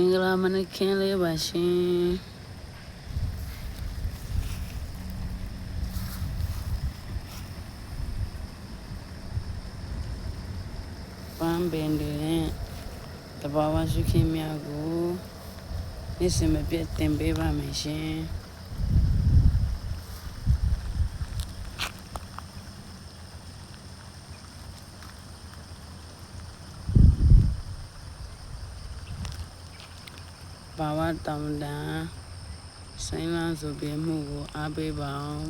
င်္ဂလာမနက်ခင်းလေးပါရှင်ပန်းပင်တွေနဲ့တဘာဝရှိခင်များကိုနေ့စဉ်မပြတ်တင်ပေးပါမယ်ရှင်ဘာဝတောင်တန်ဆိုင်လန်းဆိုပြမှုကိုအားပေးပါအောင်